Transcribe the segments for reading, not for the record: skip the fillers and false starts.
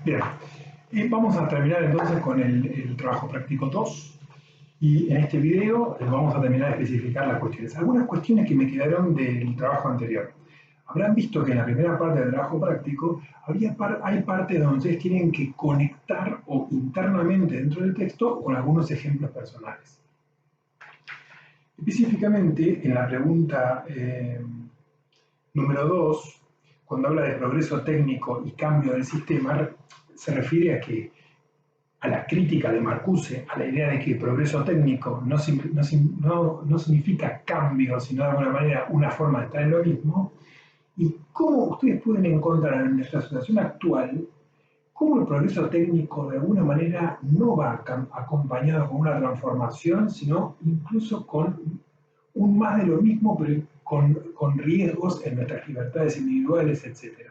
Bien, y vamos a terminar entonces con el trabajo práctico 2. Y en este video vamos a terminar de especificar las cuestiones. Algunas cuestiones que me quedaron del trabajo anterior. Habrán visto que en la primera parte del trabajo práctico hay partes donde ustedes tienen que conectar o internamente dentro del texto con algunos ejemplos personales. Específicamente en la pregunta número 2, cuando habla de progreso técnico y cambio del sistema, se refiere a la crítica de Marcuse, a la idea de que progreso técnico no significa cambio, sino de alguna manera una forma de estar en lo mismo, y cómo ustedes pueden encontrar en nuestra situación actual cómo el progreso técnico de alguna manera no va acompañado con una transformación, sino incluso con un más de lo mismo, pero con riesgos en nuestras libertades individuales, etc.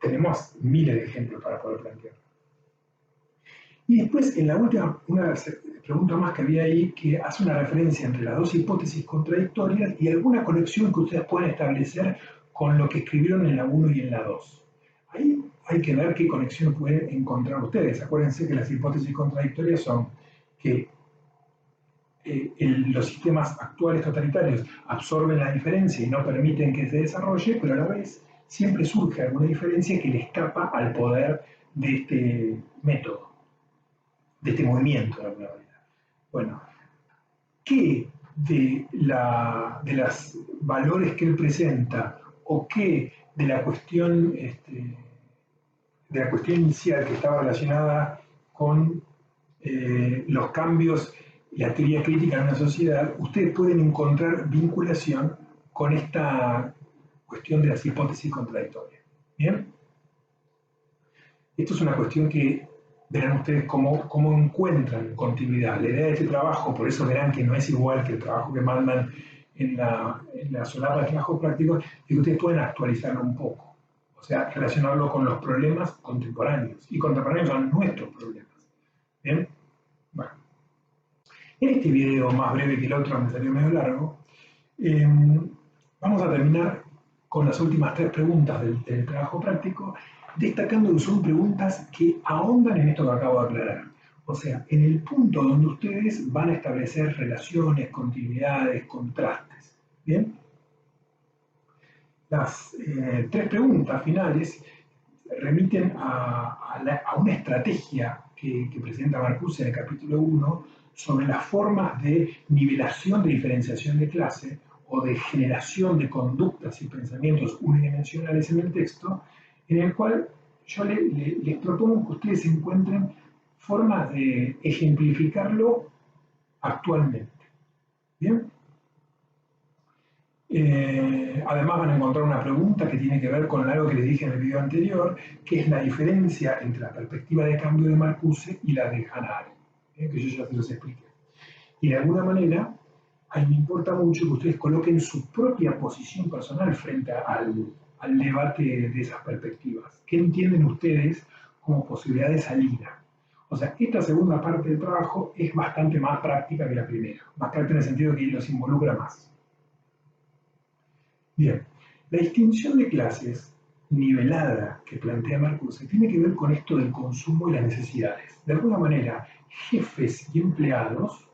Tenemos miles de ejemplos para poder plantear. Y después, en la última, una pregunta más que había ahí, que hace una referencia entre las dos hipótesis contradictorias y alguna conexión que ustedes pueden establecer con lo que escribieron en la 1 y en la 2. Ahí hay que ver qué conexión pueden encontrar ustedes. Acuérdense que las hipótesis contradictorias son que los sistemas actuales totalitarios absorben la diferencia y no permiten que se desarrolle, pero a la vez siempre surge alguna diferencia que le escapa al poder de este método, de este movimiento de alguna manera. Bueno, ¿qué de los valores que él presenta o qué de la cuestión inicial que estaba relacionada con los cambios y la teoría crítica en una sociedad, ustedes pueden encontrar vinculación con esta cuestión de las hipótesis contradictorias? ¿Bien? Esto es una cuestión que verán ustedes cómo encuentran continuidad. La idea de este trabajo, por eso verán que no es igual que el trabajo que mandan en la solapa de trabajo práctico, es que ustedes pueden actualizarlo un poco. O sea, relacionarlo con los problemas contemporáneos. Y contemporáneos son nuestros problemas. ¿Bien? Bueno. En este video, más breve que el otro, me salió medio largo, vamos a terminar con las últimas 3 preguntas del trabajo práctico, destacando que son preguntas que ahondan en esto que acabo de aclarar. O sea, en el punto donde ustedes van a establecer relaciones, continuidades, contrastes. ¿Bien? Las 3 preguntas finales remiten a una estrategia que presenta Marcuse en el capítulo 1 sobre las formas de nivelación de diferenciación de clase o de generación de conductas y pensamientos unidimensionales en el texto, en el cual yo les propongo que ustedes encuentren formas de ejemplificarlo actualmente. ¿Bien? Además van a encontrar una pregunta que tiene que ver con algo que les dije en el video anterior, que es la diferencia entre la perspectiva de cambio de Marcuse y la de Hannah Arendt, que yo ya se los expliqué. Y de alguna manera, a mí me importa mucho que ustedes coloquen su propia posición personal frente al debate de esas perspectivas. ¿Qué entienden ustedes como posibilidad de salida? O sea, esta segunda parte del trabajo es bastante más práctica que la primera. Más práctica en el sentido que los involucra más. Bien, la distinción de clases nivelada que plantea Marcuse tiene que ver con esto del consumo y las necesidades. De alguna manera, jefes y empleados,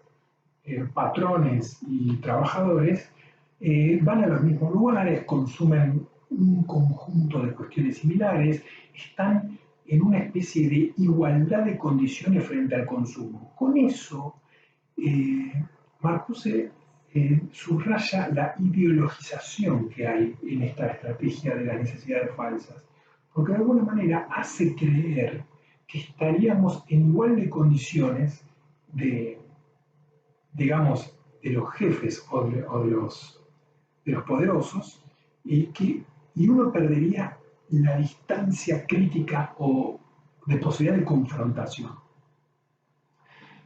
patrones y trabajadores van a los mismos lugares, consumen un conjunto de cuestiones similares, están en una especie de igualdad de condiciones frente al consumo. Con eso, Marcuse subraya la ideologización que hay en esta estrategia de las necesidades falsas, porque de alguna manera hace creer que estaríamos en igual de condiciones de, digamos, de los jefes o de los poderosos, y uno perdería la distancia crítica o de posibilidad de confrontación.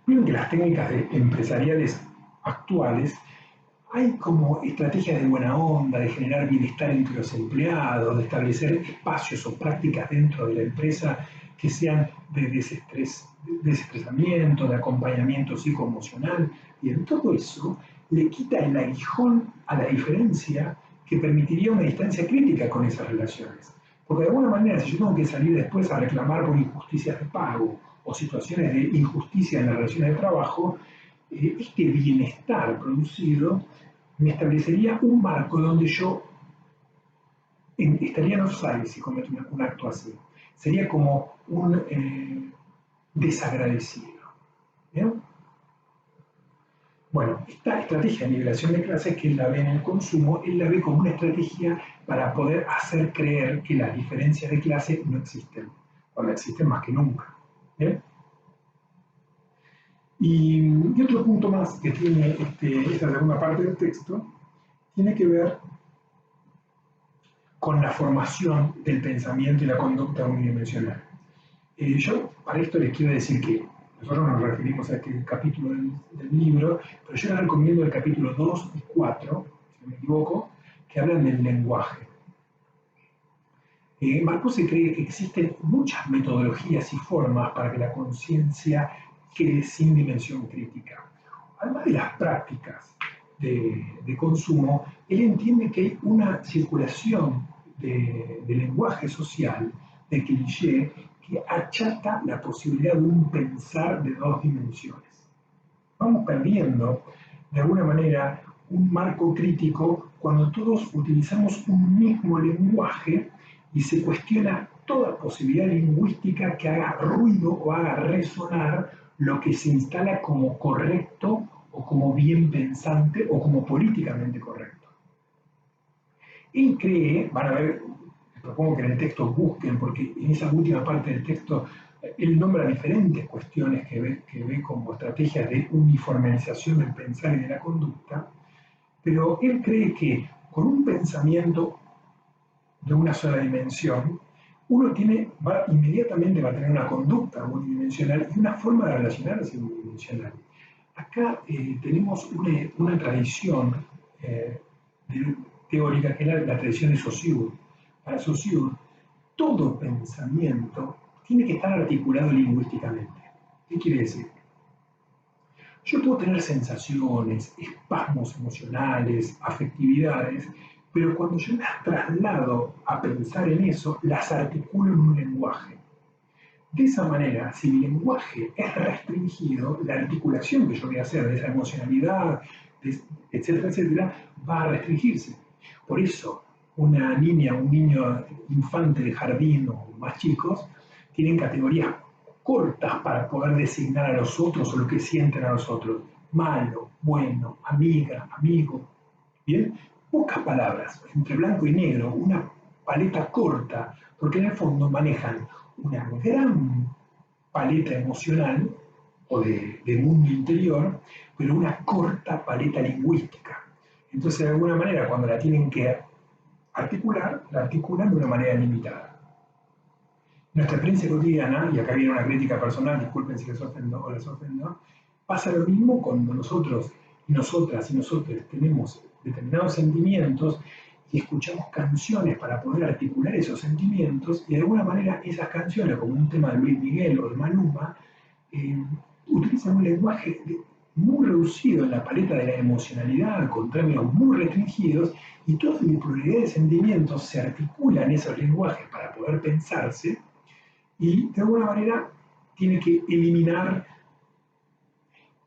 Miren que las técnicas empresariales actuales hay como estrategias de buena onda, de generar bienestar entre los empleados, de establecer espacios o prácticas dentro de la empresa que sean de desestresamiento, de acompañamiento psicoemocional, y en todo eso le quita el aguijón a la diferencia que permitiría una distancia crítica con esas relaciones. Porque de alguna manera, si yo tengo que salir después a reclamar por injusticias de pago o situaciones de injusticia en las relaciones de trabajo, este bienestar producido me establecería un marco donde yo estaría en offside si cometo un acto así. Sería como un desagradecido. ¿Bien? Bueno, esta estrategia de nivelación de clases que él la ve en el consumo, él la ve como una estrategia para poder hacer creer que las diferencias de clase no existen, cuando existen más que nunca. ¿Bien? Y otro punto más que tiene esta segunda parte del texto tiene que ver con la formación del pensamiento y la conducta unidimensional. Yo para esto les quiero decir que nosotros nos referimos a este capítulo del libro, pero yo les recomiendo el capítulo 2 y 4, si no me equivoco, que hablan del lenguaje. Marcuse cree que existen muchas metodologías y formas para que la conciencia quede sin dimensión crítica. Además de las prácticas de consumo, él entiende que hay una circulación de lenguaje social, de cliché, que achata la posibilidad de un pensar de dos dimensiones. Vamos perdiendo, de alguna manera, un marco crítico cuando todos utilizamos un mismo lenguaje y se cuestiona toda posibilidad lingüística que haga ruido o haga resonar lo que se instala como correcto o como bien pensante o como políticamente correcto. Él cree, van a ver, les propongo que en el texto busquen, porque en esa última parte del texto él nombra diferentes cuestiones que ve como estrategias de uniformización del pensar y de la conducta, pero él cree que con un pensamiento de una sola dimensión, uno inmediatamente va a tener una conducta unidimensional y una forma de relacionarse unidimensional. Acá tenemos una tradición teórica que es la tradición de Saussure. Para Saussure, todo pensamiento tiene que estar articulado lingüísticamente. ¿Qué quiere decir? Yo puedo tener sensaciones, espasmos emocionales, afectividades, pero cuando yo las traslado a pensar en eso, las articulo en un lenguaje. De esa manera, si mi lenguaje es restringido, la articulación que yo voy a hacer de esa emocionalidad, etcétera, etcétera, va a restringirse. Por eso, una niña, un niño infante de jardín o más chicos, tienen categorías cortas para poder designar a los otros o lo que sienten a los otros. Malo, bueno, amiga, amigo. ¿Bien? Pocas palabras, entre blanco y negro, una paleta corta, porque en el fondo manejan una gran paleta emocional o de mundo interior, pero una corta paleta lingüística. Entonces, de alguna manera, cuando la tienen que articular, la articulan de una manera limitada. Nuestra experiencia cotidiana, y acá viene una crítica personal, disculpen si les ofendo o les ofendo, pasa lo mismo cuando nosotros y nosotras y nosotros tenemos determinados sentimientos y escuchamos canciones para poder articular esos sentimientos, y de alguna manera esas canciones, como un tema de Luis Miguel o de Maluma, utilizan un lenguaje muy reducido en la paleta de la emocionalidad, con términos muy restringidos, y toda mi pluralidad de sentimientos se articulan en esos lenguajes para poder pensarse, y de alguna manera tiene que eliminar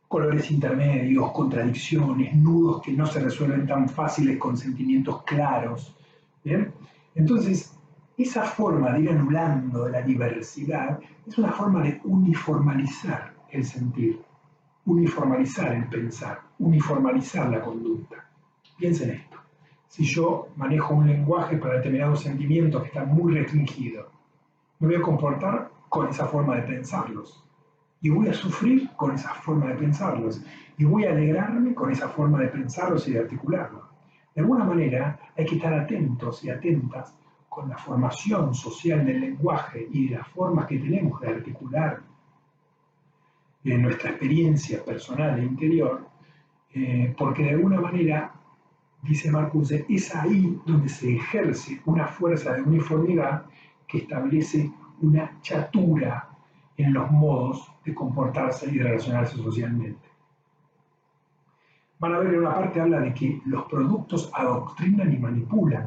colores intermedios, contradicciones, nudos que no se resuelven tan fáciles con sentimientos claros. ¿Bien? Entonces, esa forma de ir anulando la diversidad es una forma de uniformalizar el sentir, uniformalizar el pensar, uniformalizar la conducta. Piensen esto. Si yo manejo un lenguaje para determinados sentimientos que están muy restringidos, me voy a comportar con esa forma de pensarlos. Y voy a sufrir con esa forma de pensarlos. Y voy a alegrarme con esa forma de pensarlos y de articularlos. De alguna manera hay que estar atentos y atentas con la formación social del lenguaje y de las formas que tenemos de articular nuestra experiencia personal e interior, porque de alguna manera, dice Marcuse, es ahí donde se ejerce una fuerza de uniformidad que establece una chatura en los modos de comportarse y de relacionarse socialmente. Van a ver, en una parte habla de que los productos adoctrinan y manipulan